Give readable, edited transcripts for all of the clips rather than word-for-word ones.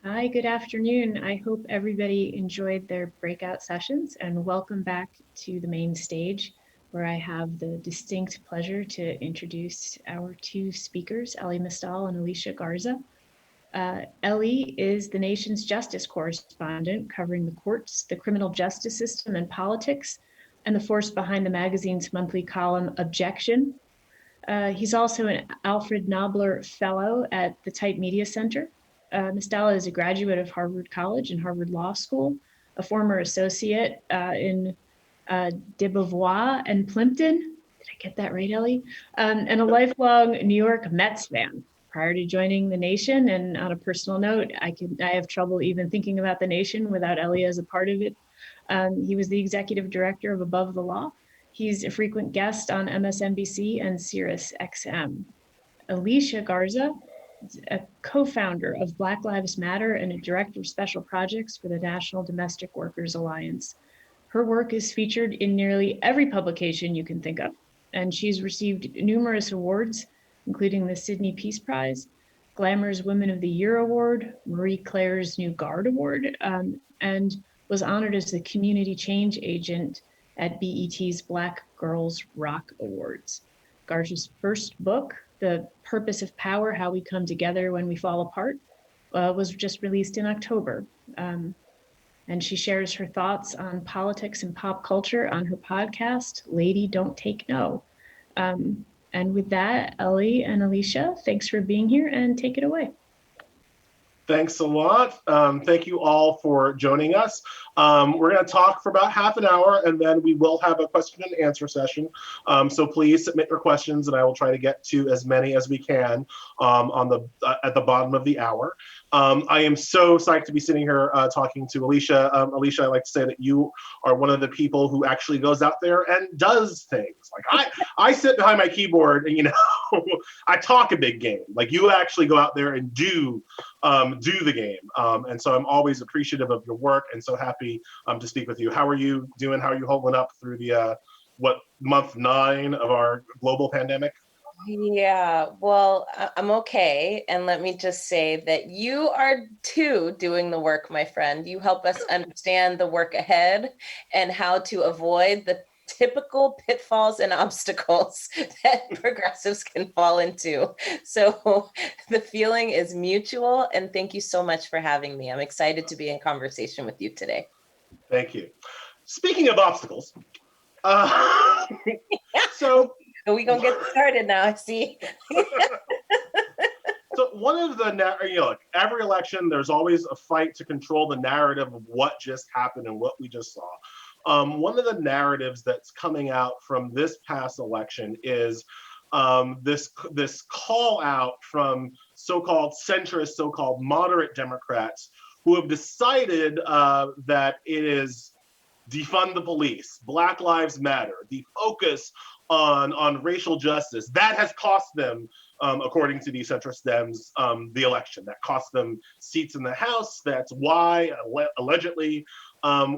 Hi, good afternoon. I hope everybody enjoyed their breakout sessions and welcome back to the main stage where I have the distinct pleasure to introduce our two speakers, Elie Mystal and Alicia Garza. Elie is the nation's justice correspondent covering the courts, the criminal justice system and politics, and the force behind the magazine's monthly column, Objection. He's also an Alfred Nobler Fellow at the Type Media Center. Mystal is a graduate of Harvard College and Harvard Law School, a former associate in de Beauvoir and Plimpton. Did I get that right, Elie? And a lifelong New York Mets fan. Prior to joining the Nation, and on a personal note, I have trouble even thinking about the Nation without Elie as a part of it. He was the executive director of Above the Law. He's a frequent guest on MSNBC and Sirius XM. Alicia Garza, a co-founder of Black Lives Matter and a director of special projects for the National Domestic Workers Alliance. Her work is featured in nearly every publication you can think of, and she's received numerous awards, including the Sydney Peace Prize, Glamour's Women of the Year Award, Marie Claire's New Guard Award, and was honored as the community change agent at BET's Black Girls Rock Awards. Garza's first book, The Purpose of Power, How We Come Together When We Fall Apart, was just released in October. And she shares her thoughts on politics and pop culture on her podcast, Lady Don't Take No. And with that, Elie and Alicia, thanks for being here and take it away. Thanks a lot. Thank you all for joining us. We're going to talk for about half an hour, and then we will have a question and answer session. So please submit your questions, and I will try to get to as many as we can at the bottom of the hour. I am so psyched to be sitting here talking to Alicia. Alicia, I'd like to say that you are one of the people who actually goes out there and does things. Like I sit behind my keyboard and, I talk a big game. Like you actually go out there and do the game. And so I'm always appreciative of your work and so happy to speak with you. How are you doing? How are you holding up through the, month 9 of our global pandemic? Yeah, well, I'm okay. And let me just say that you are too doing the work, my friend. You help us understand the work ahead and how to avoid the typical pitfalls and obstacles that progressives can fall into. So the feeling is mutual. And thank you so much for having me. I'm excited to be in conversation with you today. Thank you. Speaking of obstacles, so are we gonna get started now? I see. So one of the, every election, there's always a fight to control the narrative of what just happened and what we just saw. One of the narratives that's coming out from this past election is this call out from so-called centrist, so-called moderate Democrats who have decided that it is defund the police, Black Lives Matter, the focus on racial justice. That has cost them, according to the centrist Dems, the election. That cost them seats in the House. That's why, allegedly,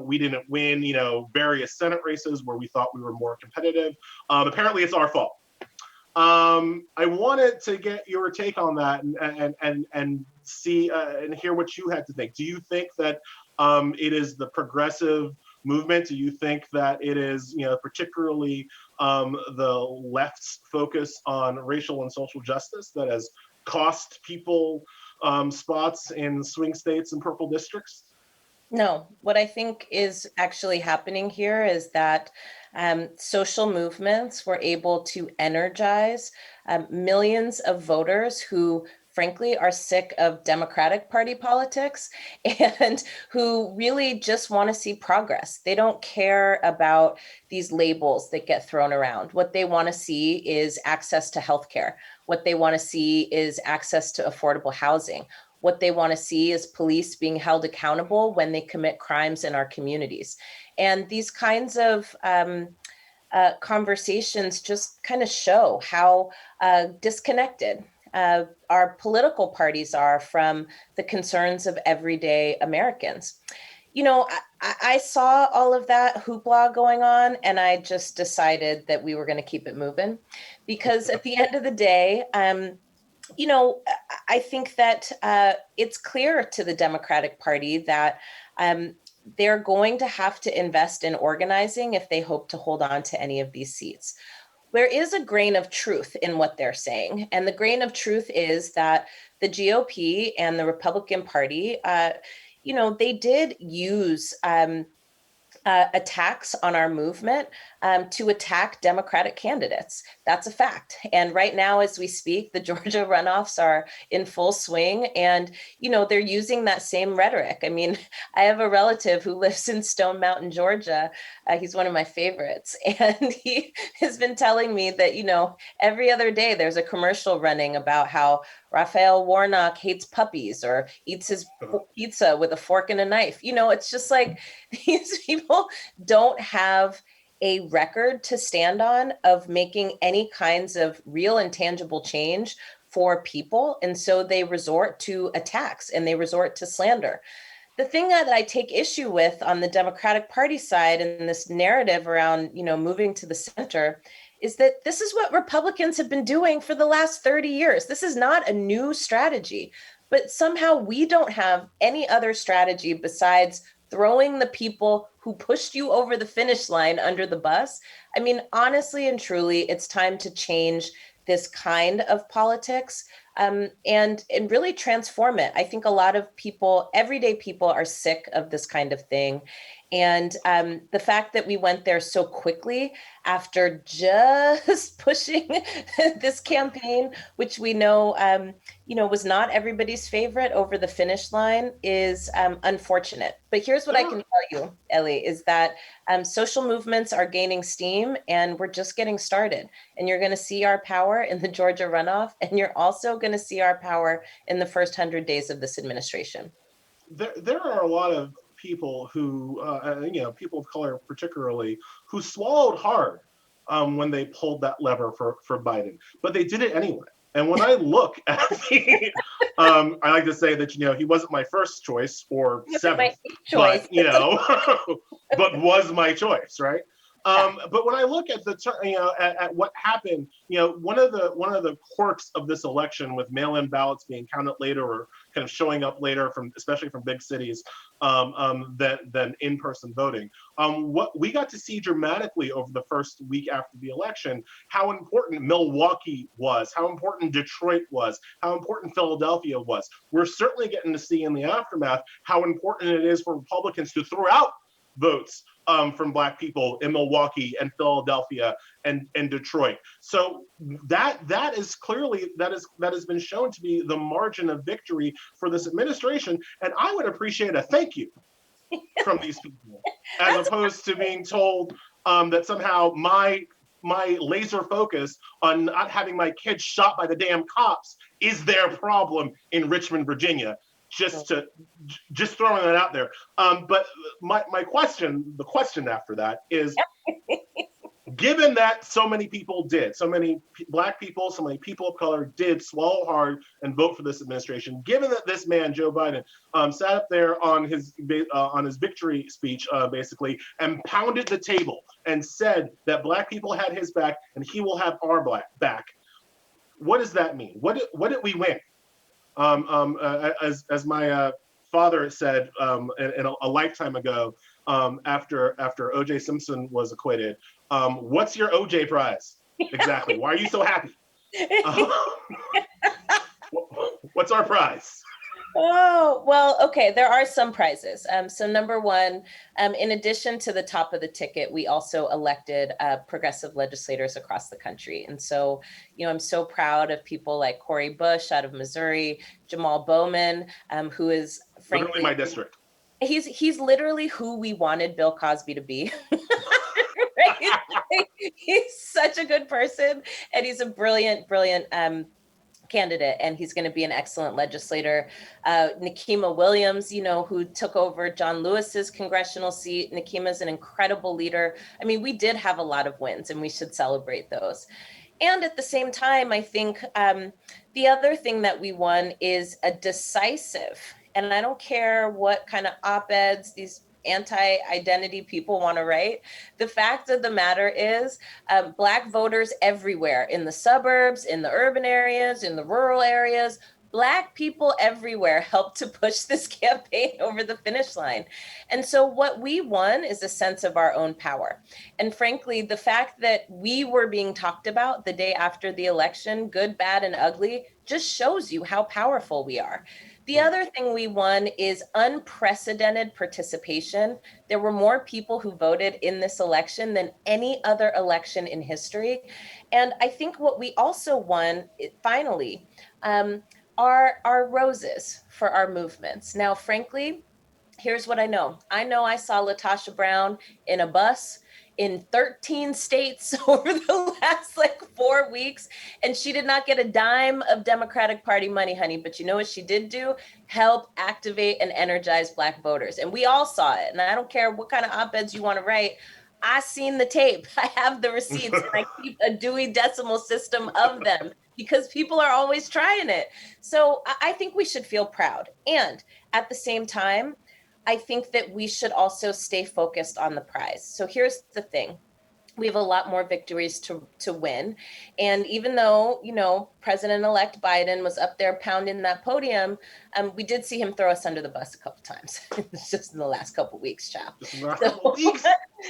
we didn't win, various Senate races where we thought we were more competitive. Apparently, it's our fault. I wanted to get your take on that and see and hear what you had to think. Do you think that it is the progressive movement? Do you think that it is, particularly the left's focus on racial and social justice that has cost people spots in swing states and purple districts? No, what I think is actually happening here is that social movements were able to energize millions of voters who frankly are sick of Democratic Party politics and who really just want to see progress. They don't care about these labels that get thrown around. What they want to see is access to healthcare. What they want to see is access to affordable housing. What they want to see is police being held accountable when they commit crimes in our communities. And these kinds of conversations just kind of show how disconnected our political parties are from the concerns of everyday Americans. I saw all of that hoopla going on, and I just decided that we were going to keep it moving because at the end of the day, I think that it's clear to the Democratic Party that they're going to have to invest in organizing if they hope to hold on to any of these seats. There is a grain of truth in what they're saying. And the grain of truth is that the GOP and the Republican Party, they did use attacks on our movement to attack Democratic candidates. That's a fact. And right now, as we speak, the Georgia runoffs are in full swing, and they're using that same rhetoric. I mean, I have a relative who lives in Stone Mountain, Georgia. He's one of my favorites, and he has been telling me that every other day there's a commercial running about how Raphael Warnock hates puppies or eats his pizza with a fork and a knife. It's just like these people don't have a record to stand on of making any kinds of real and tangible change for people. And so they resort to attacks and they resort to slander. The thing that I take issue with on the Democratic Party side and this narrative around, moving to the center is that this is what Republicans have been doing for the last 30 years. This is not a new strategy, but somehow we don't have any other strategy besides throwing the people who pushed you over the finish line under the bus. I mean, honestly and truly, it's time to change this kind of politics and really transform it. I think a lot of people, everyday people, are sick of this kind of thing. And the fact that we went there so quickly after just pushing this campaign, which we know, was not everybody's favorite over the finish line, is unfortunate. But here's what I can tell you, Elie, is that social movements are gaining steam and we're just getting started. And you're going to see our power in the Georgia runoff, and you're also going to see our power in the first 100 days of this administration. There are a lot of people who, people of color particularly, who swallowed hard when they pulled that lever for Biden, but they did it anyway. And when I look at the, I like to say that, he wasn't my first choice or seventh, but, but was my choice, right? But when I look at at what happened, one of the quirks of this election, with mail-in ballots being counted later or kind of showing up later especially from big cities, than in-person voting. What we got to see dramatically over the first week after the election, how important Milwaukee was, how important Detroit was, how important Philadelphia was. We're certainly getting to see in the aftermath how important it is for Republicans to throw out votes from Black people in Milwaukee and Philadelphia and Detroit. So that is clearly, that has been shown to be the margin of victory for this administration. And I would appreciate a thank you from these people, as opposed to being told that somehow my laser focus on not having my kids shot by the damn cops is their problem in Richmond, Virginia. Just throwing that out there. But the question after that is, given that so many people did, so many Black people, so many people of color did swallow hard and vote for this administration, given that this man, Joe Biden, sat up there on his victory speech, basically, and pounded the table and said that Black people had his back and he will have our back. What does that mean? What did we win? As my father said in a lifetime ago, after O.J. Simpson was acquitted, what's your O.J. prize? Exactly. Why are you so happy? What's our prize? Oh, well, okay, there are some prizes. So number one, in addition to the top of the ticket, we also elected progressive legislators across the country. And so, I'm so proud of people like Cori Bush out of Missouri, Jamal Bowman, who is frankly literally my district. He's literally who we wanted Bill Cosby to be. Right? He's such a good person, and he's a brilliant candidate, and he's going to be an excellent legislator. Nikema Williams, who took over John Lewis's congressional seat. Nikema's an incredible leader. I mean, we did have a lot of wins, and we should celebrate those. And at the same time, I think the other thing that we won is a decisive, and I don't care what kind of op-eds these anti-identity people want to write. The fact of the matter is Black voters everywhere, in the suburbs, in the urban areas, in the rural areas, Black people everywhere helped to push this campaign over the finish line. And so what we won is a sense of our own power. And frankly, the fact that we were being talked about the day after the election, good, bad, and ugly, just shows you how powerful we are. The other thing we won is unprecedented participation. There were more people who voted in this election than any other election in history. And I think what we also won, finally, are roses for our movements. Now, frankly, here's what I know. I know I saw LaTosha Brown in a bus in 13 states over the last like 4 weeks, and she did not get a dime of Democratic Party money, honey. But you know what she did do? Help activate and energize Black voters. And we all saw it. And I don't care what kind of op-eds you want to write. I seen the tape. I have the receipts, and I keep a Dewey Decimal System of them because people are always trying it. So I think we should feel proud. And at the same time, I think that we should also stay focused on the prize. So here's the thing. We have a lot more victories to win. And even though, you know, President-elect Biden was up there pounding that podium, we did see him throw us under the bus a couple times. It's just in the last couple of weeks, child. Just in the last couple of weeks.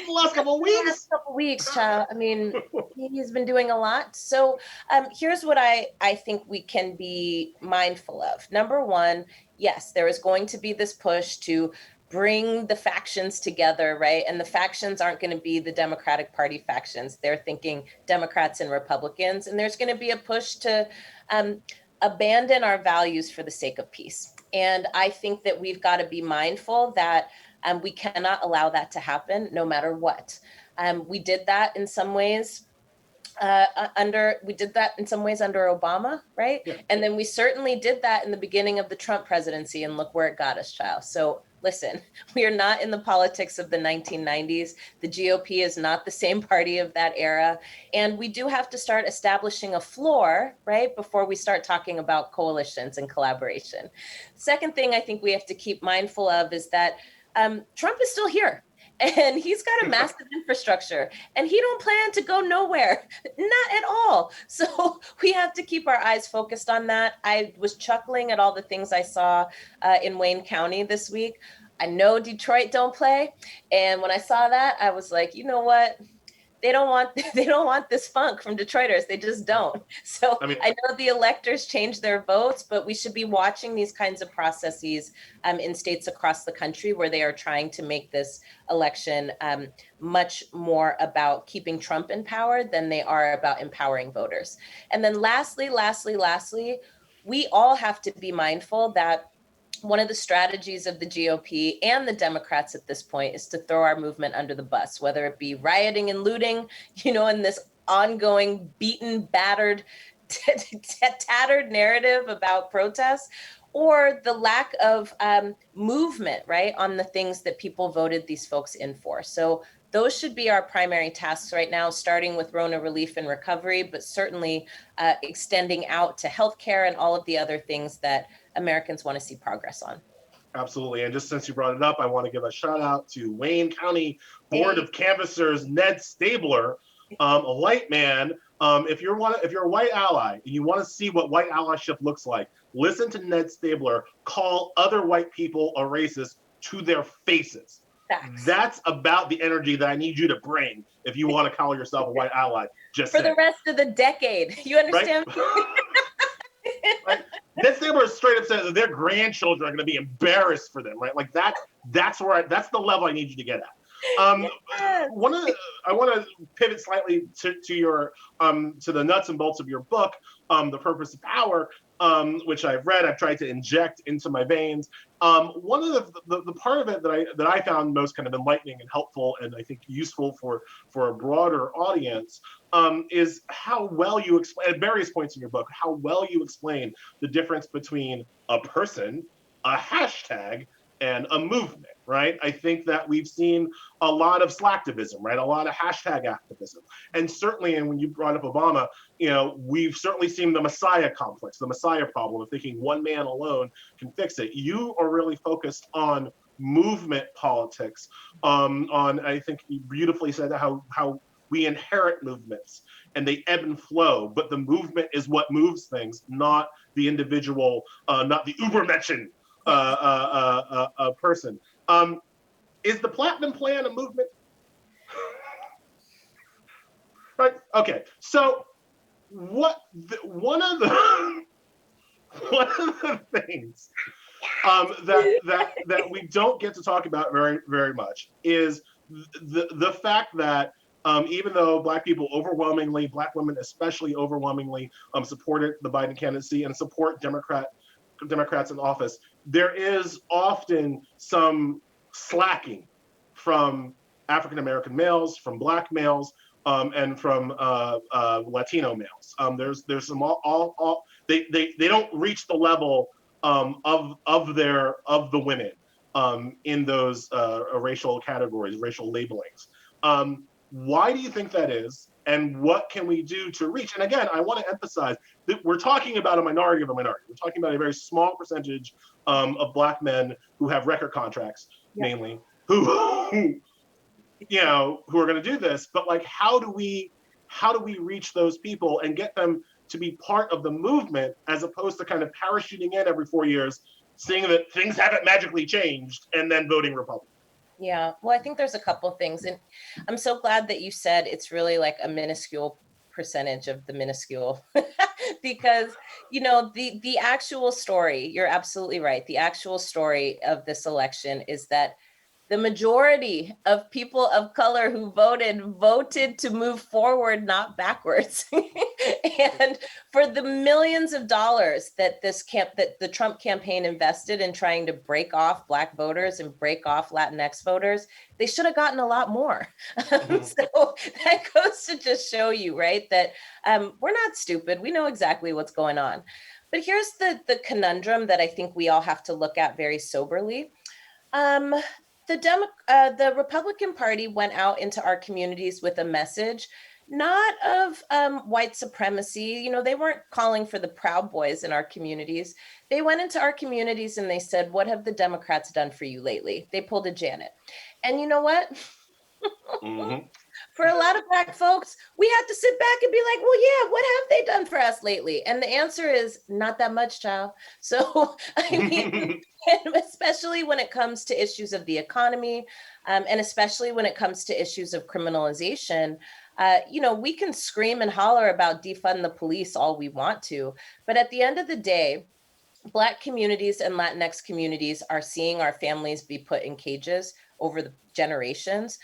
Last couple of weeks. Last couple of weeks, child. I mean, he's been doing a lot. So here's what I think we can be mindful of. Number one, yes, there is going to be this push to bring the factions together, right? And the factions aren't going to be the Democratic Party factions. They're thinking Democrats and Republicans. And there's going to be a push to abandon our values for the sake of peace. And I think that we've got to be mindful that we cannot allow that to happen no matter what. We did that in some ways under Obama, right? Yeah. And then we certainly did that in the beginning of the Trump presidency, and look where it got us, child. So listen, we are not in the politics of the 1990s. The GOP is not the same party of that era. And we do have to start establishing a floor, right, before we start talking about coalitions and collaboration. Second thing I think we have to keep mindful of is that Trump is still here. And he's got a massive infrastructure, and he don't plan to go nowhere, not at all. So we have to keep our eyes focused on that. I was chuckling at all the things I saw in Wayne County this week. I know Detroit don't play. And when I saw that, I was like, you know what? They don't want this funk from Detroiters. They just don't. So I know the electors change their votes, but we should be watching these kinds of processes in states across the country where they are trying to make this election much more about keeping Trump in power than they are about empowering voters. And then lastly, we all have to be mindful that one of the strategies of the GOP and the Democrats at this point is to throw our movement under the bus, whether it be rioting and looting, you know, in this ongoing beaten, battered, tattered narrative about protests, or the lack of movement, right, on the things that people voted these folks in for. So those should be our primary tasks right now, starting with Rona relief and recovery, but certainly extending out to healthcare and all of the other things that Americans want to see progress on. Absolutely. And just since you brought it up, I want to give a shout out to Wayne County Board of Canvassers, Ned Stabler, a white man. If you're a white ally and you want to see what white allyship looks like, listen to Ned Stabler call other white people a racist to their faces. Facts. That's about the energy that I need you to bring if you want to call yourself a white ally. Just for the rest of the decade. You understand? Right? Right? Ned Stabler straight up says that their grandchildren are going to be embarrassed for them, right? Like that's the level I need you to get at. I want to pivot slightly to your to the nuts and bolts of your book, The Purpose of Power, which I've read. I've tried to inject into my veins. One of the part of it that I found most kind of enlightening and helpful, and I think useful for a broader audience, is how well you explain at various points in your book how well you explain the difference between a person, a hashtag, and a movement, right? I think that we've seen a lot of slacktivism, right? A lot of hashtag activism. And certainly, and when you brought up Obama, you know, we've certainly seen the Messiah complex, the Messiah problem of thinking one man alone can fix it. You are really focused on movement politics, I think you beautifully said how we inherit movements and they ebb and flow, but the movement is what moves things, not the individual, not the Übermenschen person. Is the Platinum Plan a movement? Right. Okay. So one of the one of the things that we don't get to talk about very much is the fact that even though Black people overwhelmingly, Black women especially overwhelmingly, supported the Biden candidacy and support Democrats in office, there is often some slacking from African American males, from Black males, and from Latino males. There's some they don't reach the level of the women in those racial categories, racial labelings. Why do you think that is? And what can we do to reach? And again, I want to emphasize that we're talking about a minority of a minority. We're talking about a very small percentage of Black men who have record contracts, mainly, who who are going to do this. But like, how do we reach those people and get them to be part of the movement, as opposed to kind of parachuting in every 4 years, seeing that things haven't magically changed, and then voting Republican? Yeah, well, I think there's a couple of things, and I'm so glad that you said it's really like a minuscule percentage of the minuscule because the actual story, you're absolutely right, the actual story of this election is that the majority of people of color who voted to move forward, not backwards. And for the millions of dollars that that the Trump campaign invested in trying to break off Black voters and break off Latinx voters, they should have gotten a lot more. So that goes to just show you, right, that we're not stupid. We know exactly what's going on. But here's the conundrum that I think we all have to look at very soberly. The Republican Party went out into our communities with a message, not of white supremacy. They weren't calling for the Proud Boys in our communities. They went into our communities and they said, "What have the Democrats done for you lately?" They pulled a Janet. And you know what? Mm-hmm. For a lot of Black folks, we have to sit back and be like, well, yeah, what have they done for us lately? And the answer is not that much, child. So, I mean, especially when it comes to issues of the economy, and especially when it comes to issues of criminalization, we can scream and holler about defund the police all we want to, but at the end of the day, Black communities and Latinx communities are seeing our families be put in cages over the generations.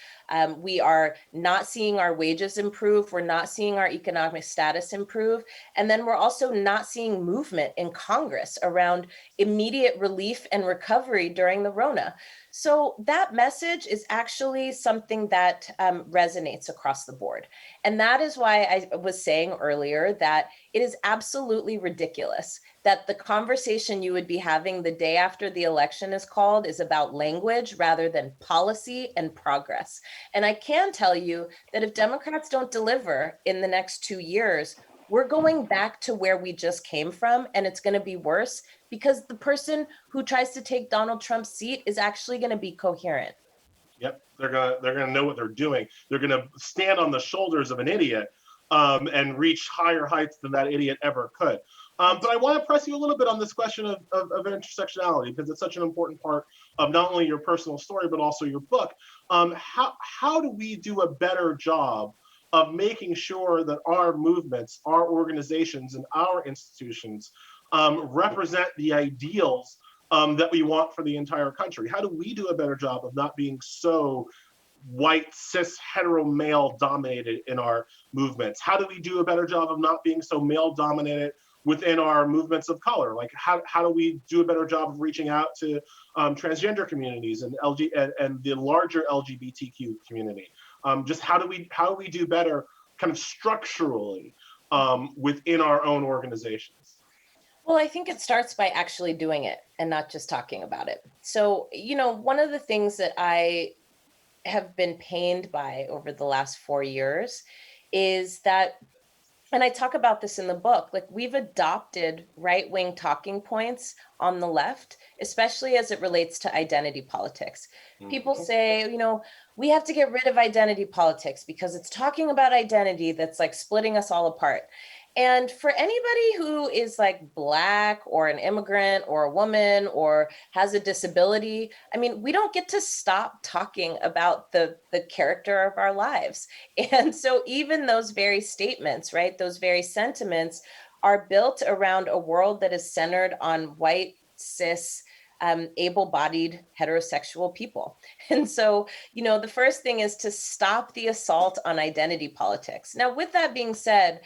We are not seeing our wages improve. We're not seeing our economic status improve. And then we're also not seeing movement in Congress around immediate relief and recovery during the Rona. So that message is actually something that resonates across the board. And that is why I was saying earlier that it is absolutely ridiculous that the conversation you would be having the day after the election is called is about language rather than policy and progress. And I can tell you that if Democrats don't deliver in the next 2 years, we're going back to where we just came from, and it's going to be worse because the person who tries to take Donald Trump's seat is actually going to be coherent. Yep, they're gonna know what they're doing. They're gonna stand on the shoulders of an idiot and reach higher heights than that idiot ever could. But I want to press you a little bit on this question of intersectionality, because it's such an important part of not only your personal story but also your book. How do we do a better job of making sure that our movements, our organizations, and our institutions represent the ideals that we want for the entire country? How do we do a better job of not being so white, cis, hetero male dominated in our movements? How do we do a better job of not being so male dominated within our movements of color? Like, how do we do a better job of reaching out to transgender communities and and the larger LGBTQ community? Just how do we do better kind of structurally within our own organizations? Well, I think it starts by actually doing it and not just talking about it. So, one of the things that I have been pained by over the last 4 years is that and I talk about this in the book, like we've adopted right-wing talking points on the left, especially as it relates to identity politics. People say, we have to get rid of identity politics because it's talking about identity that's like splitting us all apart. And for anybody who is like Black or an immigrant or a woman or has a disability, I mean, we don't get to stop talking about the character of our lives. And so even those very statements, right, those very sentiments are built around a world that is centered on white, cis, able-bodied heterosexual people. And so, the first thing is to stop the assault on identity politics. Now, with that being said,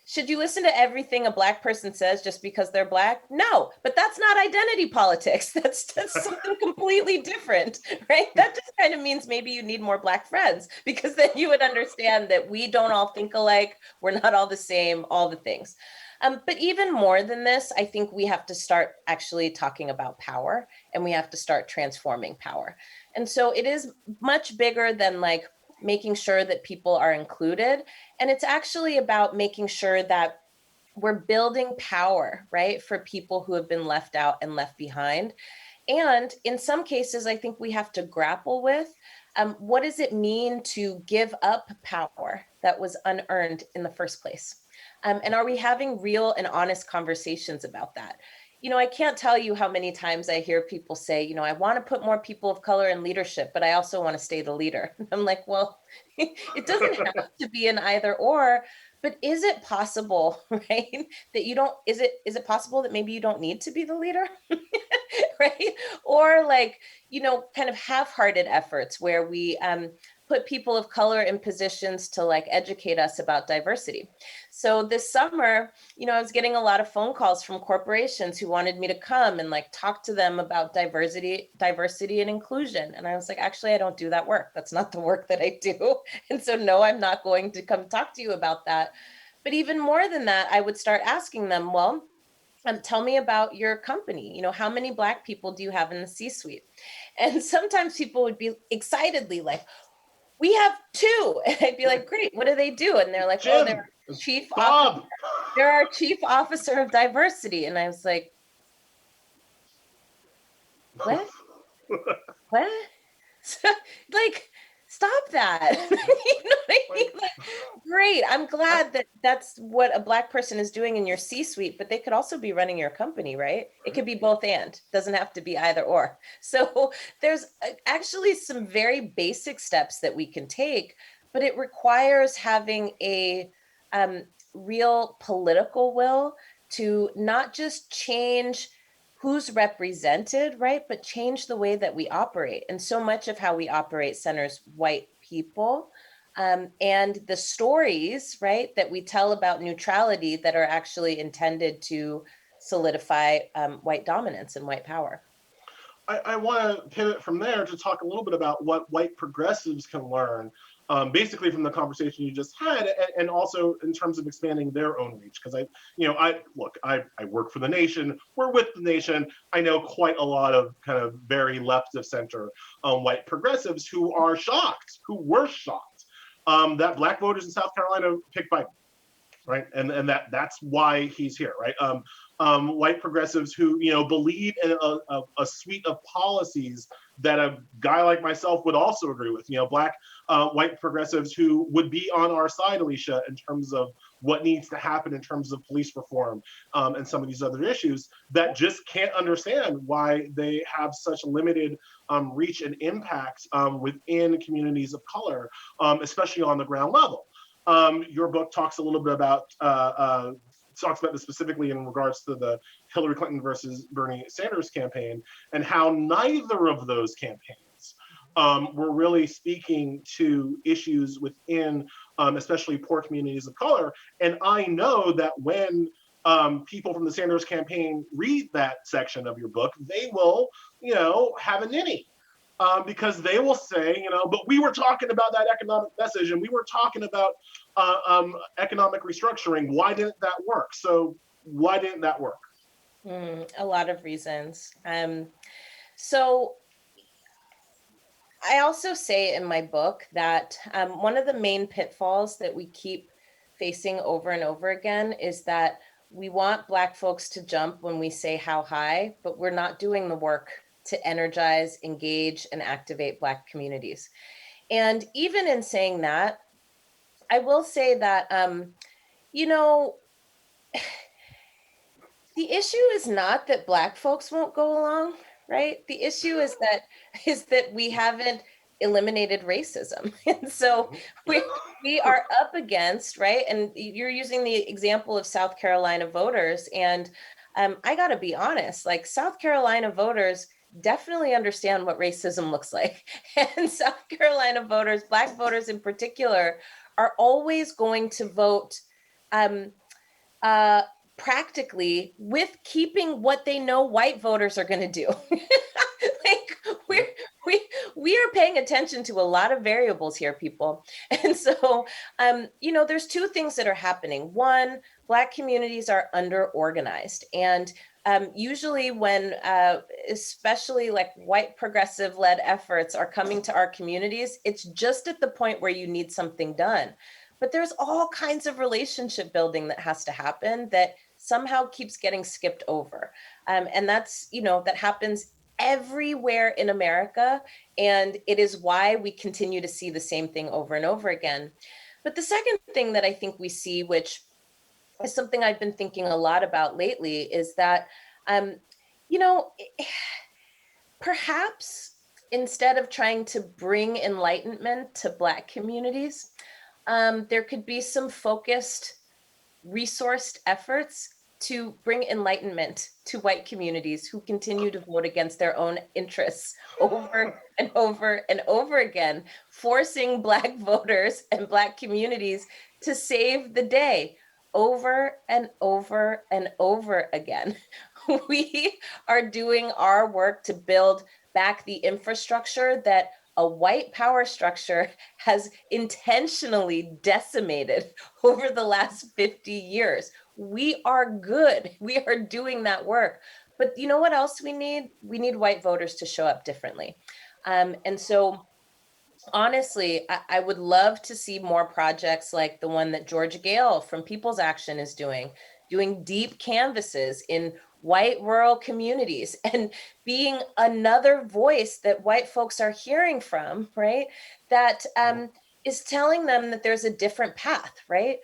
should you listen to everything a Black person says just because they're Black? No, but that's not identity politics. That's something completely different, right? That just kind of means maybe you need more Black friends, because then you would understand that we don't all think alike. We're not all the same, all the things. But even more than this, I think we have to start actually talking about power, and we have to start transforming power. And so it is much bigger than like making sure that people are included. And it's actually about making sure that we're building power, right, for people who have been left out and left behind. And in some cases, I think we have to grapple with what does it mean to give up power that was unearned in the first place? And are we having real and honest conversations about that? I can't tell you how many times I hear people say, I want to put more people of color in leadership, but I also want to stay the leader. I'm like, well, it doesn't have to be an either or, but is it possible, right? That you don't, is it possible that maybe you don't need to be the leader? Right? Or like, kind of half-hearted efforts where we put people of color in positions to like educate us about diversity. So this summer, I was getting a lot of phone calls from corporations who wanted me to come and like talk to them about diversity and inclusion. And I was like, actually, I don't do that work. That's not the work that I do. And so no, I'm not going to come talk to you about that. But even more than that, I would start asking them, well, tell me about your company. How many Black people do you have in the C-suite? And sometimes people would be excitedly like, we have 2. And I'd be like, great, what do they do? And they're like, Jim, oh, they're chief Bob. officer. They're our chief officer of diversity. And I was like, what? What? Like, stop that. You know what I mean? Like, great. I'm glad that that's what a Black person is doing in your C-suite, but they could also be running your company, right? It could be both and. Doesn't have to be either or. So there's actually some very basic steps that we can take, but it requires having a real political will to not just change who's represented, right, but change the way that we operate. And so much of how we operate centers white people. And the stories, right, that we tell about neutrality that are actually intended to solidify white dominance and white power. I want to pivot from there to talk a little bit about what white progressives can learn, basically from the conversation you just had, and also in terms of expanding their own reach. Because I work for the nation. We're with the nation. I know quite a lot of kind of very left of center white progressives who are shocked, who were shocked that Black voters in South Carolina picked Biden. Right, and that's why he's here, right? White progressives who believe in a suite of policies that a guy like myself would also agree with. Black white progressives who would be on our side, Alicia, in terms of what needs to happen in terms of police reform and some of these other issues that just can't understand why they have such limited reach and impact within communities of color, especially on the ground level. Your book talks a little bit about talks about this specifically in regards to the Hillary Clinton versus Bernie Sanders campaign, and how neither of those campaigns were really speaking to issues within especially poor communities of color. And I know that when people from the Sanders campaign read that section of your book, they will, have a ninny. Because they will say, but we were talking about that economic message and we were talking about economic restructuring. Why didn't that work? So why didn't that work? A lot of reasons. So I also say in my book that one of the main pitfalls that we keep facing over and over again is that we want Black folks to jump when we say how high, but we're not doing the work to energize, engage, and activate Black communities. And even in saying that, I will say that, you know, the issue is not that Black folks won't go along, right? The issue is that we haven't eliminated racism. And so we are up against, right? And you're using the example of South Carolina voters. And I gotta be honest, like South Carolina voters definitely understand what racism looks like. And South Carolina voters, Black voters in particular, are always going to vote practically with keeping what they know white voters are going to do. Like we are paying attention to a lot of variables here, people. And so you know, there's two things that are happening. One, Black communities are under organized, and usually when especially like white progressive led efforts are coming to our communities, it's just at the point where you need something done. But there's all kinds of relationship building that has to happen that somehow keeps getting skipped over. And that's, you know, that happens everywhere in America. And it is why we continue to see the same thing over and over again. But the second thing that I think we see, which is something I've been thinking a lot about lately, is that, you know, perhaps instead of trying to bring enlightenment to Black communities, there could be some focused, resourced efforts to bring enlightenment to white communities who continue to vote against their own interests over and over and over again, forcing Black voters and Black communities to save the day over and over and over again. We are doing our work to build back the infrastructure that a white power structure has intentionally decimated over the last 50 years. We are good. We are doing that work. But you know what else we need? We need white voters to show up differently. And so honestly, I would love to see more projects like the one that Georgia Gale from People's Action is doing deep canvases in white rural communities and being another voice that white folks are hearing from, right? That is telling them that there's a different path, right?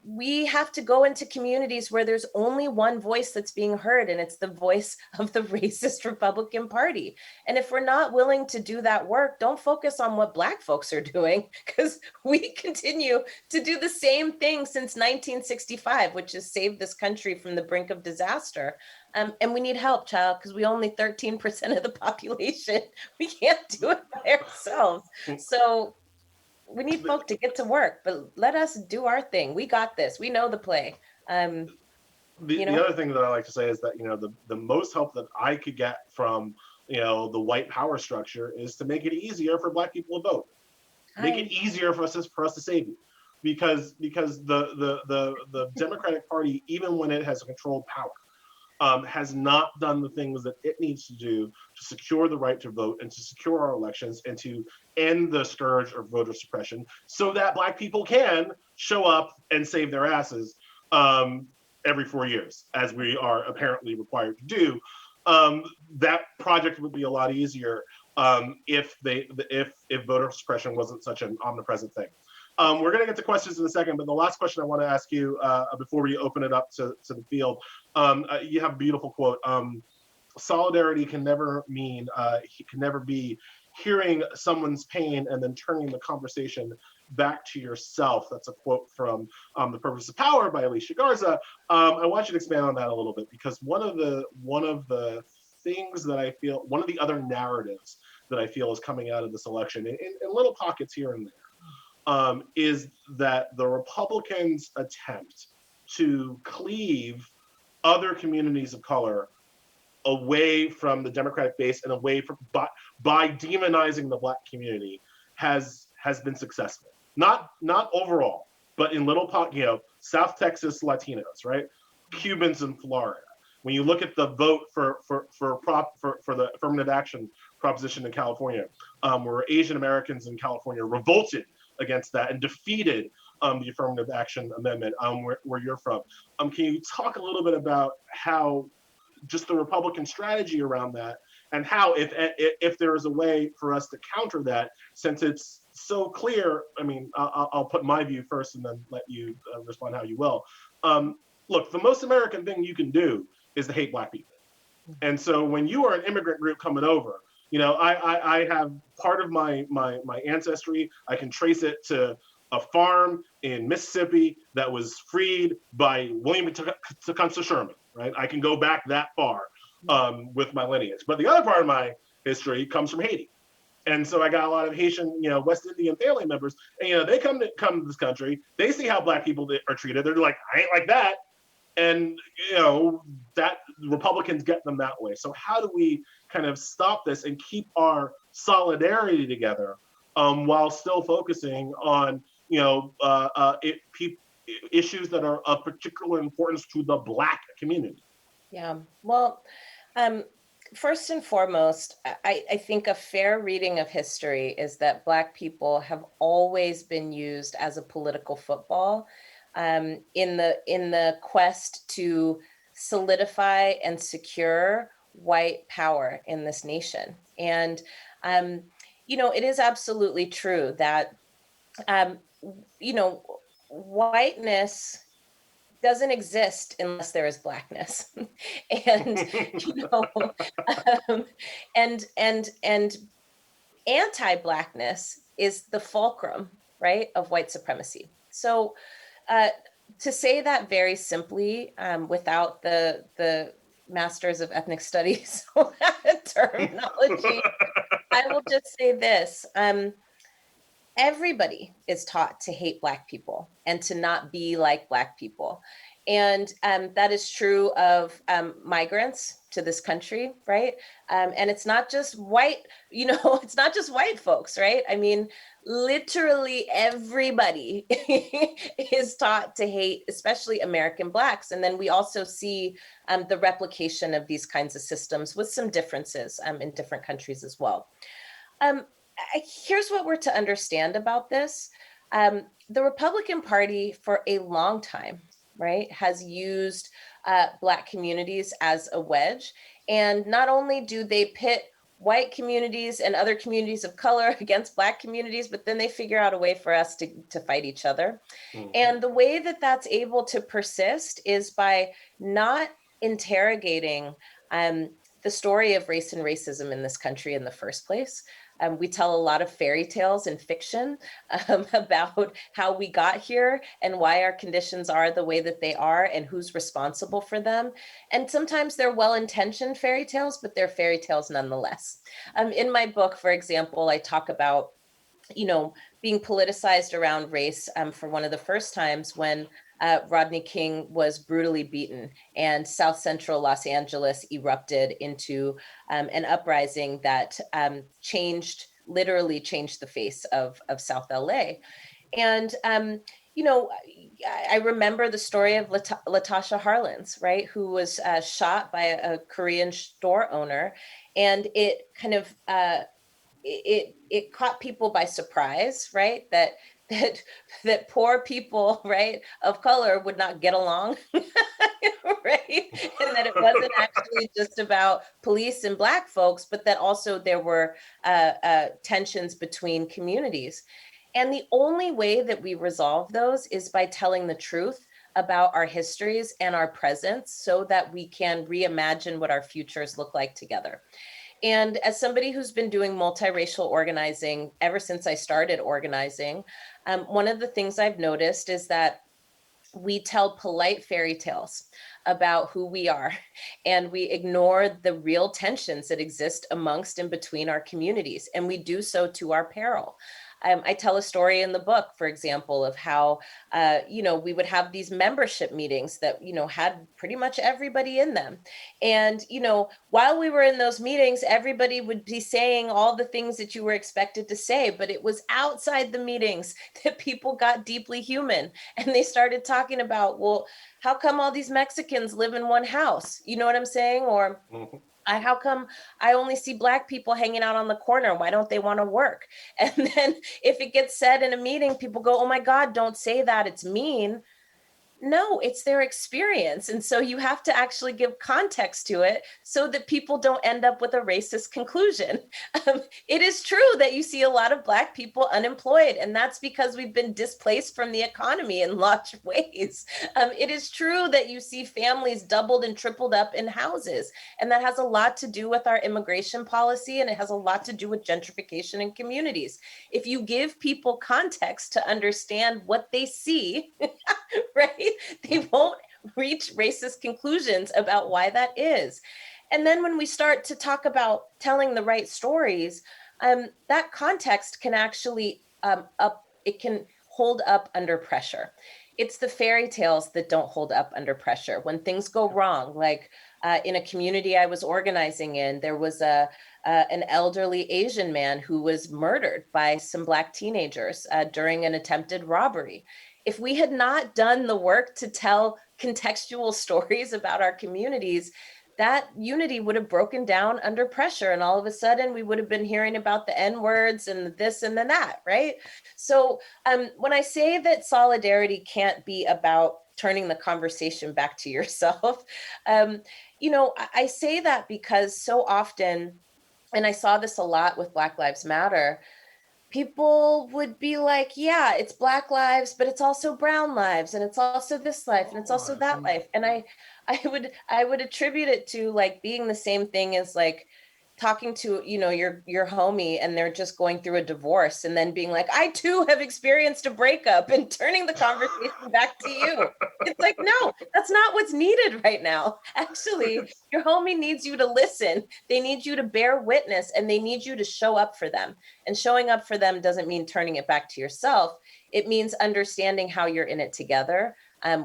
We have to go into communities where there's only one voice that's being heard, and it's the voice of the racist Republican Party. And if we're not willing to do that work, don't focus on what Black folks are doing, because we continue to do the same thing since 1965, which is save this country from the brink of disaster. And we need help, child, because we only 13% of the population. We can't do it by ourselves. So we need folk to get to work, but let us do our thing. We got this. We know the play. The other thing that I like to say is that, you know, the most help that I could get from, you know, the white power structure is to make it easier for Black people to vote. Make it easier for us to save you. Because the Democratic Party, even when it has controlled power, has not done the things that it needs to do to secure the right to vote and to secure our elections and to end the scourge of voter suppression so that Black people can show up and save their asses every 4 years, as we are apparently required to do. That project would be a lot easier if voter suppression wasn't such an omnipresent thing. We're going to get to questions in a second, but the last question I want to ask you before we open it up to the field, you have a beautiful quote. Solidarity can never be hearing someone's pain and then turning the conversation back to yourself. That's a quote from The Purpose of Power by Alicia Garza. I want you to expand on that a little bit, because one of the things that I feel, one of the other narratives that I feel is coming out of this election in little pockets here and there, is that the Republicans' attempt to cleave other communities of color away from the Democratic base and away from by demonizing the Black community has been successful. Not overall, but in little pockets. You know, South Texas Latinos, right? Cubans in Florida. When you look at the vote for the affirmative action proposition in California, where Asian Americans in California revolted against that and defeated the affirmative action amendment, where you're from. Can you talk a little bit about how just the Republican strategy around that, and how, if there is a way for us to counter that, since it's so clear. I mean, I'll put my view first and then let you respond how you will. Look, the most American thing you can do is to hate Black people. And so when you are an immigrant group coming over, I have part of my ancestry. I can trace it to a farm in Mississippi that was freed by William Tecumseh Sherman. Right, I can go back that far with my lineage. But the other part of my history comes from Haiti. And so I got a lot of Haitian, West Indian family members, and they come to this country. They see how Black people are treated. They're like, I ain't like that, and that Republicans get them that way. So how do we kind of stop this and keep our solidarity together while still focusing on issues that are of particular importance to the Black community? Yeah, well, first and foremost, I think a fair reading of history is that Black people have always been used as a political football in the quest to solidify and secure white power in this nation. And it is absolutely true that whiteness doesn't exist unless there is Blackness. And and anti-Blackness is the fulcrum, right, of white supremacy. So to say that very simply, without the Masters of Ethnic Studies terminology, I will just say this. Everybody is taught to hate Black people and to not be like Black people. And that is true of migrants to this country, right? And it's not just white, it's not just white folks, right? I mean, literally everybody is taught to hate, especially American Blacks. And then we also see the replication of these kinds of systems with some differences in different countries as well. Here's what we're to understand about this. The Republican Party for a long time, right, has used Black communities as a wedge. And not only do they pit white communities and other communities of color against Black communities, but then they figure out a way for us to fight each other. Mm-hmm. And the way that that's able to persist is by not interrogating the story of race and racism in this country in the first place. We tell a lot of fairy tales and fiction about how we got here and why our conditions are the way that they are and who's responsible for them. And sometimes they're well-intentioned fairy tales, but they're fairy tales nonetheless. In my book, for example, I talk about being politicized around race for one of the first times when Rodney King was brutally beaten and South Central Los Angeles erupted into an uprising that literally changed the face of South LA. And, I remember the story of Latasha Harlins, right, who was shot by a Korean store owner, and it kind of, it caught people by surprise, right? That poor people, right, of color would not get along, right? And that it wasn't actually just about police and Black folks, but that also there were tensions between communities. And the only way that we resolve those is by telling the truth about our histories and our presents so that we can reimagine what our futures look like together. And as somebody who's been doing multiracial organizing ever since I started organizing, one of the things I've noticed is that we tell polite fairy tales about who we are, and we ignore the real tensions that exist amongst and between our communities, and we do so to our peril. I tell a story in the book, for example, of how, we would have these membership meetings that, had pretty much everybody in them. And, while we were in those meetings, everybody would be saying all the things that you were expected to say, but it was outside the meetings that people got deeply human. And they started talking about, well, how come all these Mexicans live in one house? You know what I'm saying? Or How come I only see Black people hanging out on the corner? Why don't they want to work? And then if it gets said in a meeting, people go, oh my God, don't say that, it's mean. No, it's their experience. And so you have to actually give context to it so that people don't end up with a racist conclusion. It is true that you see a lot of Black people unemployed, and that's because we've been displaced from the economy in large ways. It is true that you see families doubled and tripled up in houses, and that has a lot to do with our immigration policy, and it has a lot to do with gentrification in communities. If you give people context to understand what they see, right, they won't reach racist conclusions about why that is. And then when we start to talk about telling the right stories, that context can actually it can hold up under pressure. It's the fairy tales that don't hold up under pressure. When things go wrong, like in a community I was organizing in, there was an elderly Asian man who was murdered by some Black teenagers during an attempted robbery. If we had not done the work to tell contextual stories about our communities, that unity would have broken down under pressure. And all of a sudden, we would have been hearing about the N-words and this and then that, right? So when I say that solidarity can't be about turning the conversation back to yourself, I say that because so often, and I saw this a lot with Black Lives Matter, people would be like, yeah, it's Black lives, but it's also brown lives, and it's also this life, and it's also that life. And I would attribute it to like being the same thing as like talking to, your homie, and they're just going through a divorce, and then being like, I too have experienced a breakup, and turning the conversation back to you. It's like, no, that's not what's needed right now. Actually, your homie needs you to listen. They need you to bear witness, and they need you to show up for them. And showing up for them doesn't mean turning it back to yourself. It means understanding how you're in it together,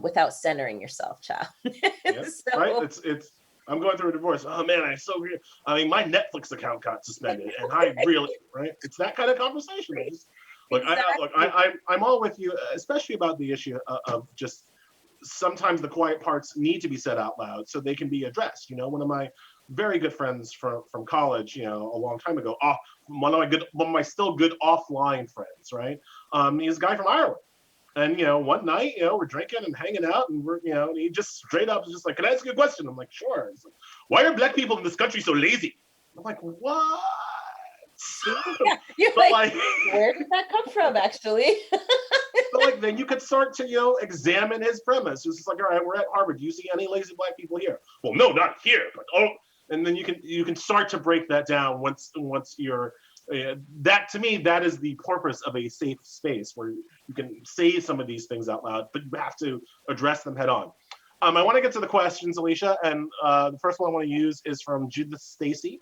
without centering yourself, child. Yep. So, right. It's I'm going through a divorce. Oh man, my Netflix account got suspended, and I really, right. It's that kind of conversation. Just, look, exactly. I'm all with you, especially about the issue of just sometimes the quiet parts need to be said out loud so they can be addressed. One of my very good friends from college, a long time ago, one of my still good offline friends, right? He's a guy from Ireland. And one night, we're drinking and hanging out, and and he just straight up is just like, "Can I ask you a question?" I'm like, "Sure." He's like, "Why are Black people in this country so lazy?" I'm like, "What?" Yeah, you're But like, where did that come from, actually? but like then you could start to examine his premise. It's just like, all right, we're at Harvard. Do you see any lazy Black people here? Well, no, not here. But and then you can start to break that down once you're. That to me, that is the purpose of a safe space where you can say some of these things out loud, but you have to address them head on. I want to get to the questions, Alicia, and the first one I want to use is from Judith Stacy.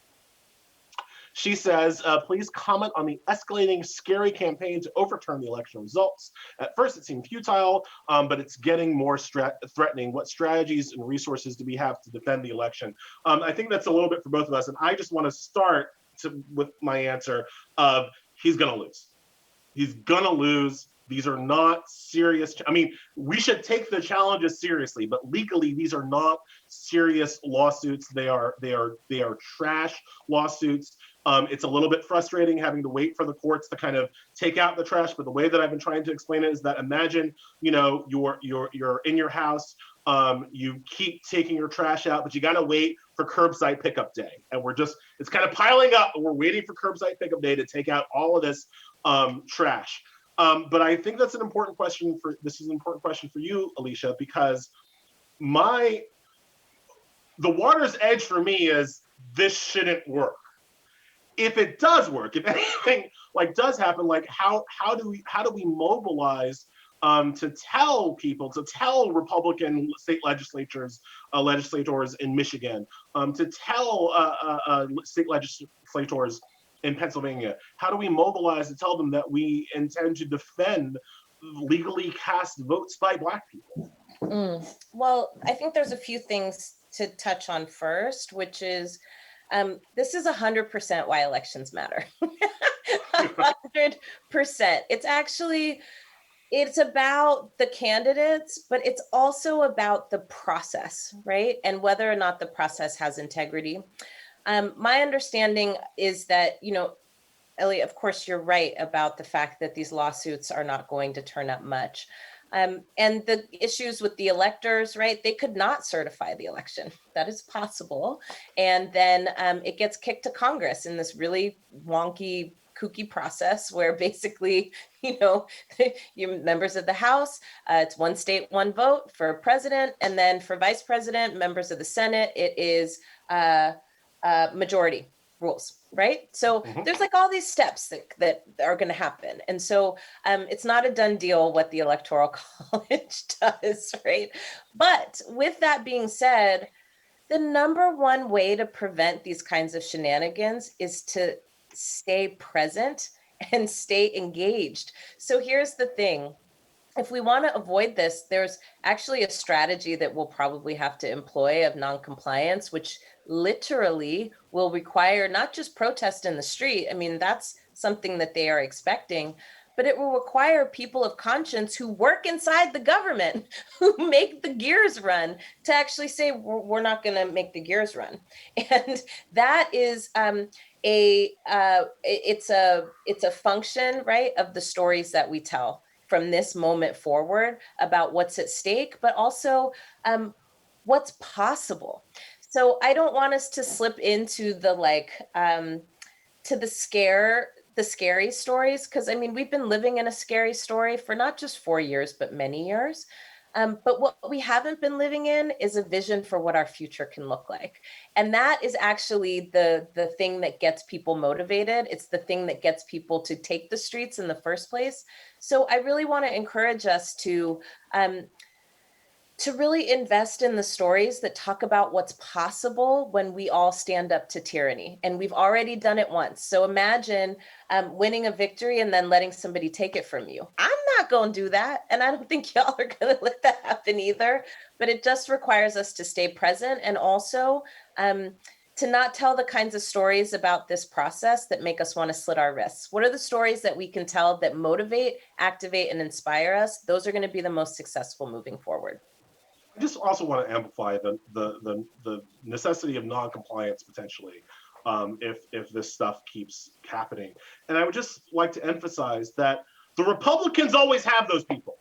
She says, please comment on the escalating, scary campaign to overturn the election results. At first, it seemed futile, but it's getting more threatening. What strategies and resources do we have to defend the election? I think that's a little bit for both of us, and I just want to start with my answer of he's going to lose. He's going to lose. These are not serious. I mean, we should take the challenges seriously, but legally, these are not serious lawsuits. They are trash lawsuits. It's a little bit frustrating having to wait for the courts to kind of take out the trash. But the way that I've been trying to explain it is that imagine, you're in your house. You keep taking your trash out, but you got to wait for curbside pickup day. And it's kind of piling up. And we're waiting for curbside pickup day to take out all of this trash. But I think this is an important question for you, Alicia, because the water's edge for me is this shouldn't work. If it does work, if anything does happen, how do we mobilize to tell Republican state legislators in Michigan, to tell state legislators in Pennsylvania, how do we mobilize to tell them that we intend to defend legally cast votes by Black people? Well, I think there's a few things to touch on first, which is this is 100% why elections matter. 100%. It's about the candidates, but it's also about the process, right? And whether or not the process has integrity. My understanding is that, Elie, of course, you're right about the fact that these lawsuits are not going to turn up much. And the issues with the electors, right? They could not certify the election. That is possible. And then it gets kicked to Congress in this really wonky, kooky process where basically, you members of the House, it's one state, one vote for president. And then for vice president, members of the Senate, it is majority rules, right? So there's like all these steps that are going to happen. And so it's not a done deal what the Electoral College does, right? But with that being said, the number one way to prevent these kinds of shenanigans is to stay present and stay engaged. So here's the thing. If we want to avoid this, there's actually a strategy that we'll probably have to employ of non-compliance, which literally will require not just protest in the street. I mean, that's something that they are expecting, but it will require people of conscience who work inside the government, who make the gears run, to actually say, we're not going to make the gears run. And that is it's a function, right, of the stories that we tell from this moment forward about what's at stake, but also what's possible. So I don't want us to slip into the to the scary stories, because I mean, we've been living in a scary story for not just 4 years, but many years. But what we haven't been living in is a vision for what our future can look like. And that is actually the thing that gets people motivated. It's the thing that gets people to take the streets in the first place. So I really want to encourage us to really invest in the stories that talk about what's possible when we all stand up to tyranny. And we've already done it once. So imagine winning a victory and then letting somebody take it from you. I'm not going to do that. And I don't think y'all are going to let that happen either. But it just requires us to stay present and also to not tell the kinds of stories about this process that make us want to slit our wrists. What are the stories that we can tell that motivate, activate, and inspire us? Those are going to be the most successful moving forward. I just also want to amplify the necessity of non-compliance potentially if this stuff keeps happening. And I would just like to emphasize that the Republicans always have those people.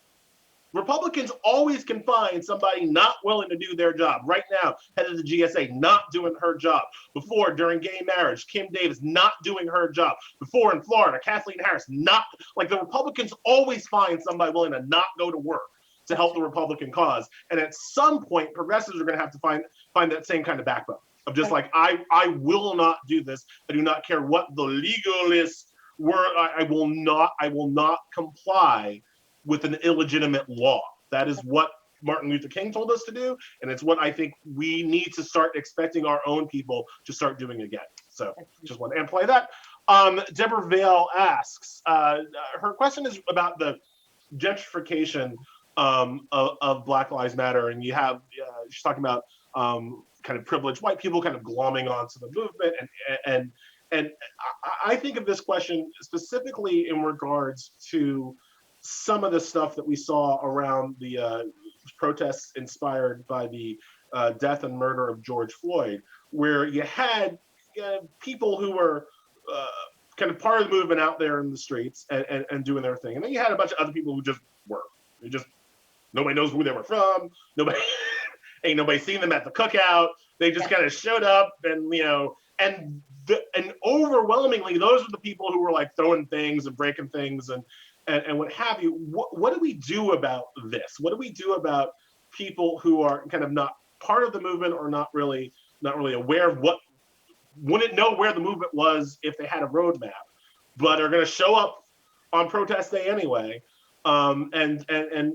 Republicans always can find somebody not willing to do their job. Right now, head of the GSA not doing her job. Before, during gay marriage, Kim Davis not doing her job. Before in Florida, Kathleen Harris not, like the Republicans always find somebody willing to not go to work to help the Republican cause. And at some point, progressives are going to have to find that same kind of backbone of just like, I will not do this. I do not care what the legalists were. I will not comply with an illegitimate law. That is what Martin Luther King told us to do. And it's what I think we need to start expecting our own people to start doing again. So just want to amplify that. Deborah Vale asks, her question is about the gentrification of Black Lives Matter. And you have, she's talking about kind of privileged white people kind of glomming onto the movement. And I think of this question specifically in regards to some of the stuff that we saw around the protests inspired by the death and murder of George Floyd, where you had people who were kind of part of the movement out there in the streets and doing their thing. And then you had a bunch of other people who just were. Nobody knows who they were from. Ain't nobody seen them at the cookout. They just kind of showed up and, and overwhelmingly, those are the people who were like throwing things and breaking things and what have you. What do we do about this? What do we do about people who are kind of not part of the movement or not really aware of wouldn't know where the movement was if they had a roadmap, but are going to show up on protest day anyway, and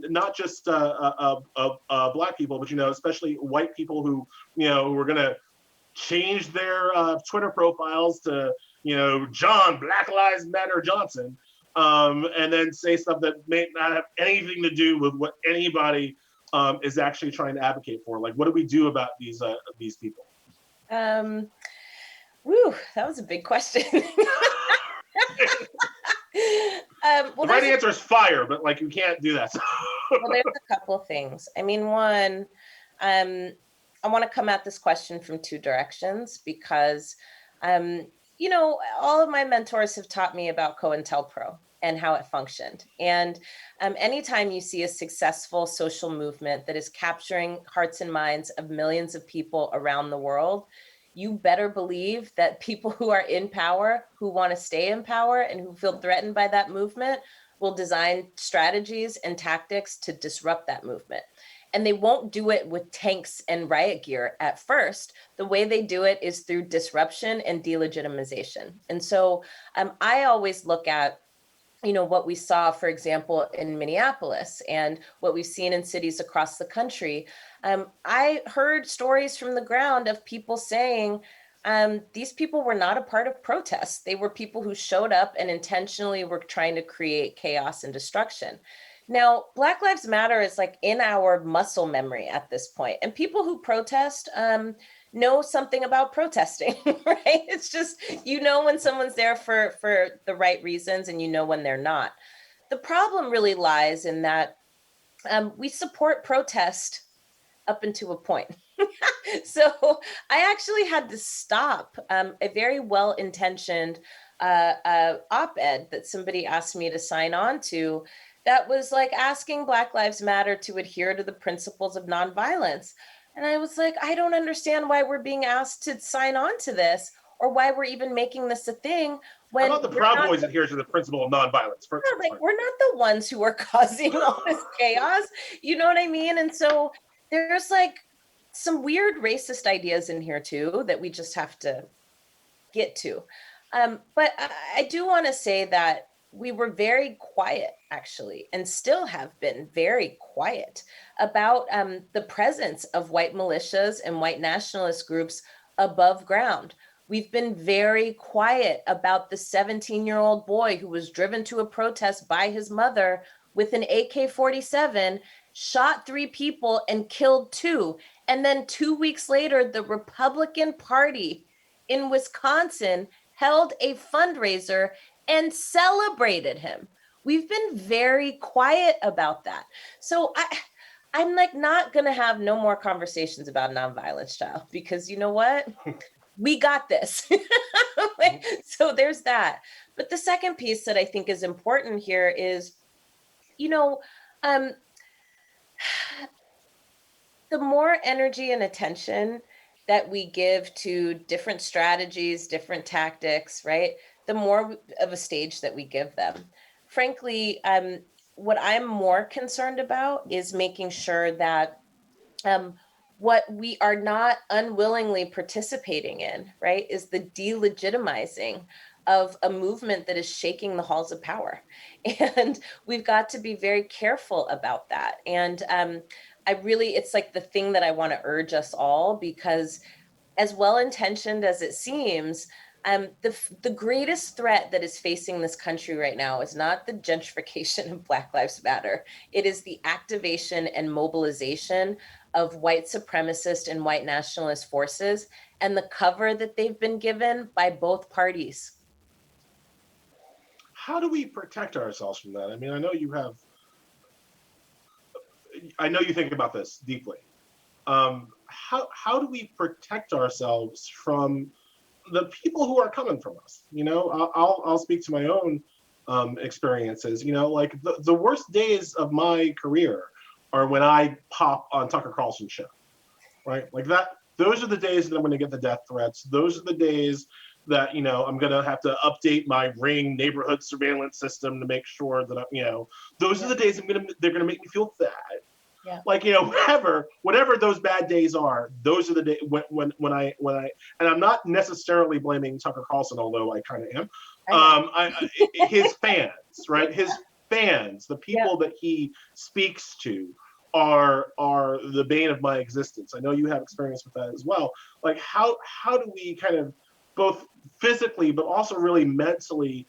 not just Black people, but especially white people who who are going to change their Twitter profiles to John Black Lives Matter Johnson. And then say stuff that may not have anything to do with what anybody is actually trying to advocate for. Like, what do we do about these people? Woo, that was a big question. The right answer is fire, but like you can't do that. Well, there's a couple of things. I mean, one, I want to come at this question from two directions because, all of my mentors have taught me about COINTELPRO and how it functioned. And anytime you see a successful social movement that is capturing hearts and minds of millions of people around the world, you better believe that people who are in power, who want to stay in power and who feel threatened by that movement will design strategies and tactics to disrupt that movement. And they won't do it with tanks and riot gear at first. The way they do it is through disruption and delegitimization. And so I always look at what we saw, for example, in Minneapolis and what we've seen in cities across the country. I heard stories from the ground of people saying these people were not a part of protests. They were people who showed up and intentionally were trying to create chaos and destruction. Now, Black Lives Matter is like in our muscle memory at this point, and people who protest know something about protesting, right? It's just, when someone's there for the right reasons and when they're not. The problem really lies in that we support protest up until a point. So I actually had to stop a very well-intentioned op-ed that somebody asked me to sign on to that was like asking Black Lives Matter to adhere to the principles of nonviolence. And I was like, I don't understand why we're being asked to sign on to this or why we're even making this a thing when I thought the Proud Boys adhere to the principle of nonviolence. Like, we're not the ones who are causing all this chaos. You know what I mean? And so there's like some weird racist ideas in here too that we just have to get to. But I do want to say that we were very quiet, actually, and still have been very quiet about the presence of white militias and white nationalist groups above ground. We've been very quiet about the 17-year-old boy who was driven to a protest by his mother with an AK-47, shot 3 people and killed 2. And then 2 weeks later, the Republican Party in Wisconsin held a fundraiser and celebrated him. We've been very quiet about that. So I'm like not gonna have no more conversations about nonviolence, child, because you know what? We got this. So there's that. But the second piece that I think is important here is, the more energy and attention that we give to different strategies, different tactics, right? The more of a stage that we give them. Frankly, what I'm more concerned about is making sure that what we are not unwillingly participating in, right, is the delegitimizing of a movement that is shaking the halls of power. And we've got to be very careful about that. And it's like the thing that I want to urge us all, because as well-intentioned as it seems, the greatest threat that is facing this country right now is not the gentrification of Black Lives Matter. It is the activation and mobilization of white supremacist and white nationalist forces and the cover that they've been given by both parties. How do we protect ourselves from that? I mean, I know you think about this deeply. How do we protect ourselves from the people who are coming from us? I'll speak to my own experiences. Like the worst days of my career are when I pop on Tucker Carlson's show, right? Like that. Those are the days that I'm going to get the death threats. Those are the days that I'm going to have to update my Ring neighborhood surveillance system to make sure that those are the days they're going to make me feel bad. Yeah. Like whatever those bad days are, those are the days when I and I'm not necessarily blaming Tucker Carlson, although I kind of am. His fans, right? His fans, the people that he speaks to, are the bane of my existence. I know you have experience with that as well. Like how do we kind of both physically but also really mentally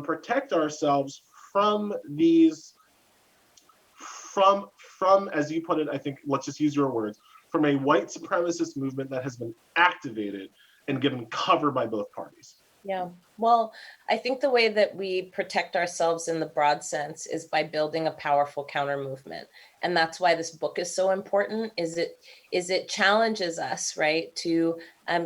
protect ourselves from these? From, as you put it, I think, let's just use your words, from a white supremacist movement that has been activated and given cover by both parties. Yeah. Well, I think the way that we protect ourselves in the broad sense is by building a powerful counter movement. And that's why this book is so important, is it challenges us, right, to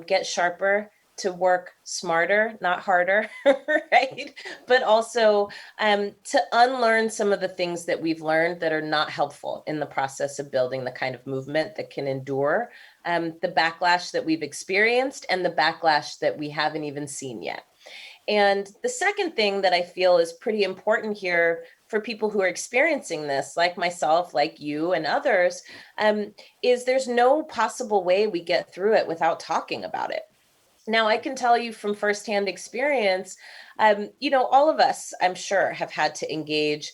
get sharper, to work smarter, not harder, right? But also to unlearn some of the things that we've learned that are not helpful in the process of building the kind of movement that can endure the backlash that we've experienced and the backlash that we haven't even seen yet. And the second thing that I feel is pretty important here for people who are experiencing this, like myself, like you and others, is there's no possible way we get through it without talking about it. Now, I can tell you from firsthand experience, all of us, I'm sure, have had to engage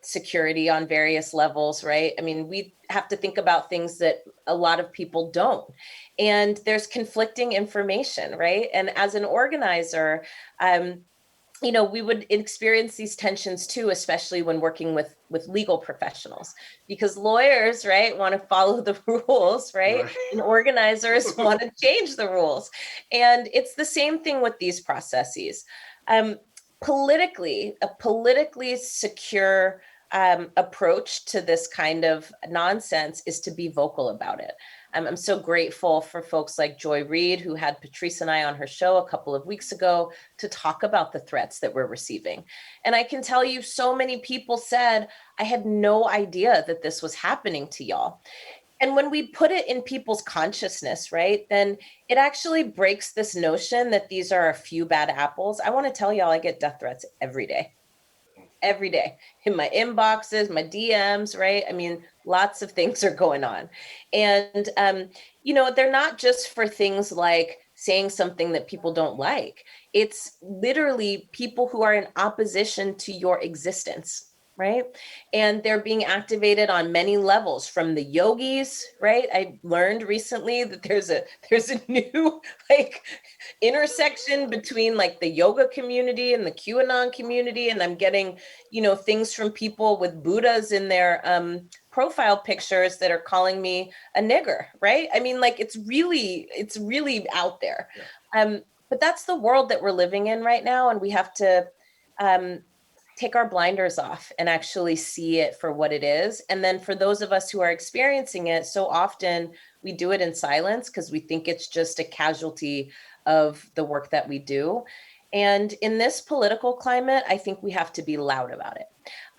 security on various levels, right? I mean, we have to think about things that a lot of people don't. And there's conflicting information, right? And as an organizer, um, we would experience these tensions too, especially when working with legal professionals, because lawyers, right, want to follow the rules, right? And organizers want to change the rules. And it's the same thing with these processes. Um, a politically secure approach to this kind of nonsense is to be vocal about it. I'm so grateful for folks like Joy Reid, who had Patrice and I on her show a couple of weeks ago to talk about the threats that we're receiving. And I can tell you, so many people said, I had no idea that this was happening to y'all. And when we put it in people's consciousness, right, then it actually breaks this notion that these are a few bad apples. I want to tell y'all, I get death threats every day in my inboxes, my DMs, right? I mean, lots of things are going on. And, they're not just for things like saying something that people don't like. It's literally people who are in opposition to your existence, right? And they're being activated on many levels, from the yogis, right? I learned recently that there's a new like intersection between like the yoga community and the QAnon community. And I'm getting, things from people with Buddhas in their profile pictures that are calling me a nigger, right? I mean, like, it's really out there. Yeah. But that's the world that we're living in right now. And we have to take our blinders off and actually see it for what it is. And then for those of us who are experiencing it, so often we do it in silence because we think it's just a casualty of the work that we do. And in this political climate, I think we have to be loud about it.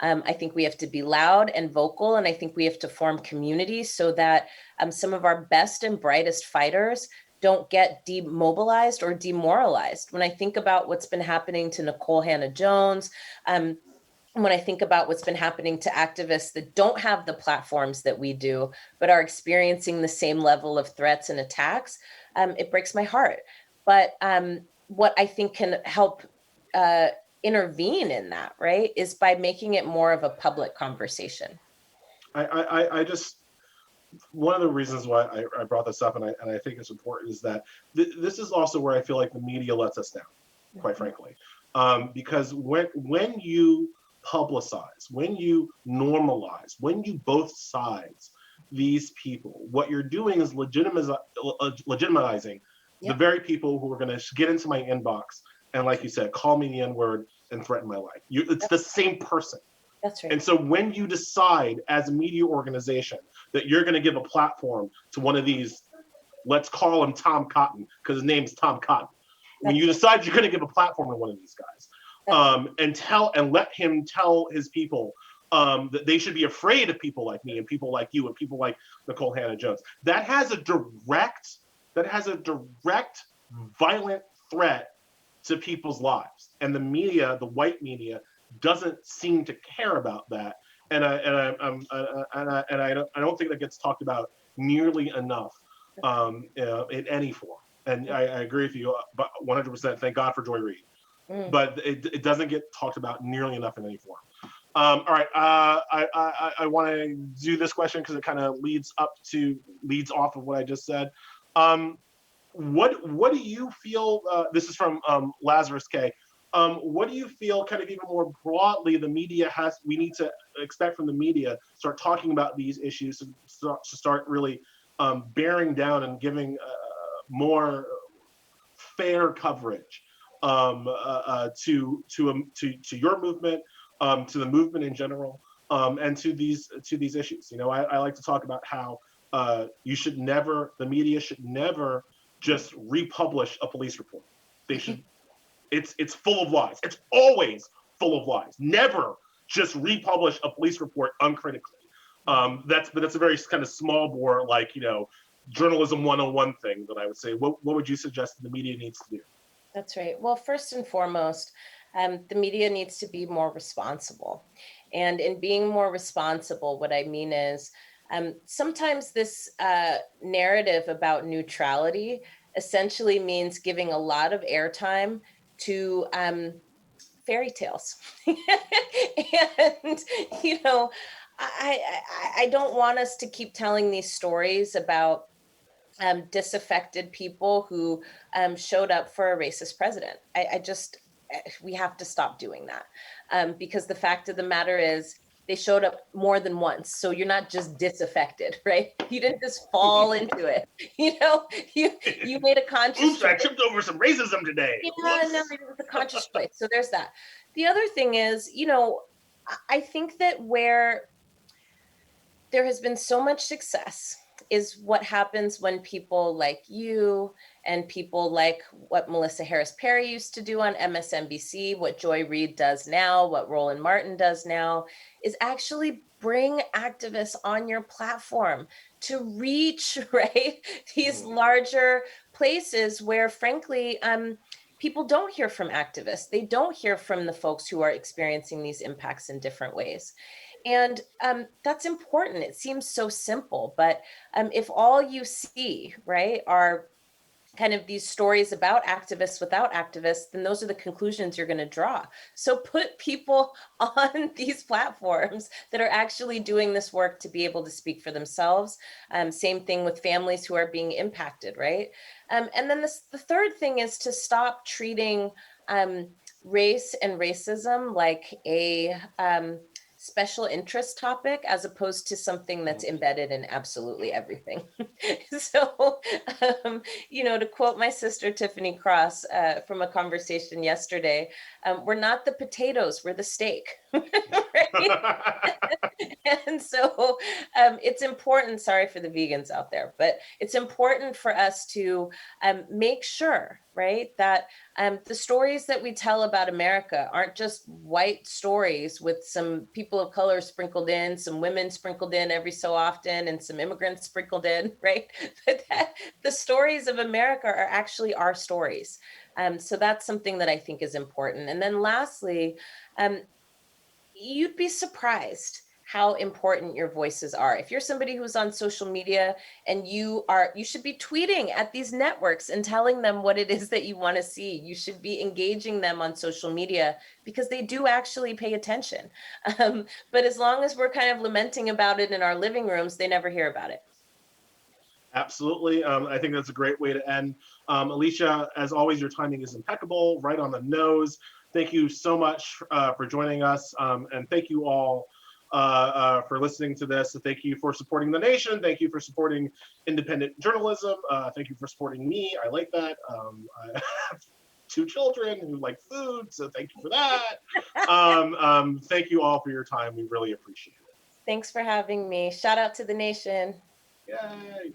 I think we have to be loud and vocal, and I think we have to form communities so that some of our best and brightest fighters don't get demobilized or demoralized. When I think about what's been happening to Nicole Hannah-Jones, when I think about what's been happening to activists that don't have the platforms that we do, but are experiencing the same level of threats and attacks, it breaks my heart. But what I think can help intervene in that, right, is by making it more of a public conversation. I just, one of the reasons why I brought this up, and I think it's important, is that this is also where I feel like the media lets us down, quite frankly. Because when you publicize, when you normalize, when you both sides these people, what you're doing is legitimizing the very people who are going to get into my inbox and, like you said, call me the N-word and threaten my life. It's the same person. That's right. And so when you decide as a media organization that you're going to give a platform to one of these, let's call him Tom Cotton, because his name's Tom Cotton. When you decide you're going to give a platform to one of these guys, and let him tell his people that they should be afraid of people like me and people like you and people like Nicole Hannah-Jones, that has a direct violent threat to people's lives. And the media, the white media, doesn't seem to care about that. And I don't think that gets talked about nearly enough in any form. And I agree with you, but 100%. Thank God for Joy Reid. But it doesn't get talked about nearly enough in any form. All right, I want to do this question because it kind of leads off of what I just said. What do you feel? This is from Lazarus K. What do you feel, kind of even more broadly, we need to expect from the media start talking about these issues to start really bearing down and giving more fair coverage to your movement, to the movement in general, and to these issues. You know, I like to talk about how the media should never just republish a police report. They should. It's full of lies. It's always full of lies. Never just republish a police report uncritically. That's a very kind of small bore, like, you know, journalism 101 thing that I would say. What would you suggest the media needs to do? That's right. Well, first and foremost, the media needs to be more responsible. And in being more responsible, what I mean is sometimes this narrative about neutrality essentially means giving a lot of airtime to fairy tales. And, you know, I don't want us to keep telling these stories about disaffected people who showed up for a racist president. We have to stop doing that, because the fact of the matter is they showed up more than once. So you're not just disaffected, right? You didn't just fall into it. You know, you made a conscious Oops, choice. I tripped over some racism today. Yeah, no, it was a conscious choice. So there's that. The other thing is, you know, I think that where there has been so much success is what happens when people like you and people like what Melissa Harris Perry used to do on MSNBC, what Joy Reid does now, what Roland Martin does now, is actually bring activists on your platform to reach, right, these larger places where, frankly, people don't hear from activists. They don't hear from the folks who are experiencing these impacts in different ways. And that's important. It seems so simple, but if all you see, right, are kind of these stories about activists without activists, then those are the conclusions you're going to draw. So put people on these platforms that are actually doing this work to be able to speak for themselves. Same thing with families who are being impacted, right? And then the third thing is to stop treating race and racism like a special interest topic as opposed to something that's embedded in absolutely everything. So, you know, to quote my sister Tiffany Cross from a conversation yesterday, we're not the potatoes, we're the steak. Right? And so it's important, sorry for the vegans out there, but it's important for us to make sure, right, that the stories that we tell about America aren't just white stories with some people of color sprinkled in, some women sprinkled in every so often, and some immigrants sprinkled in, right? But that the stories of America are actually our stories. So that's something that I think is important. And then lastly, you'd be surprised how important your voices are. If you're somebody who's on social media and you should be tweeting at these networks and telling them what it is that you want to see. You should be engaging them on social media because they do actually pay attention. But as long as we're kind of lamenting about it in our living rooms, they never hear about it. Absolutely. I think that's a great way to end. Alicia, as always, your timing is impeccable, right on the nose. Thank you so much for joining us. And thank you all for listening to this. Thank you for supporting the nation. Thank you for supporting independent journalism. Thank you for supporting me. I like that. I have 2 children who like food, so thank you for that. Thank you all for your time. We really appreciate it. Thanks for having me. Shout out to the nation. Yay.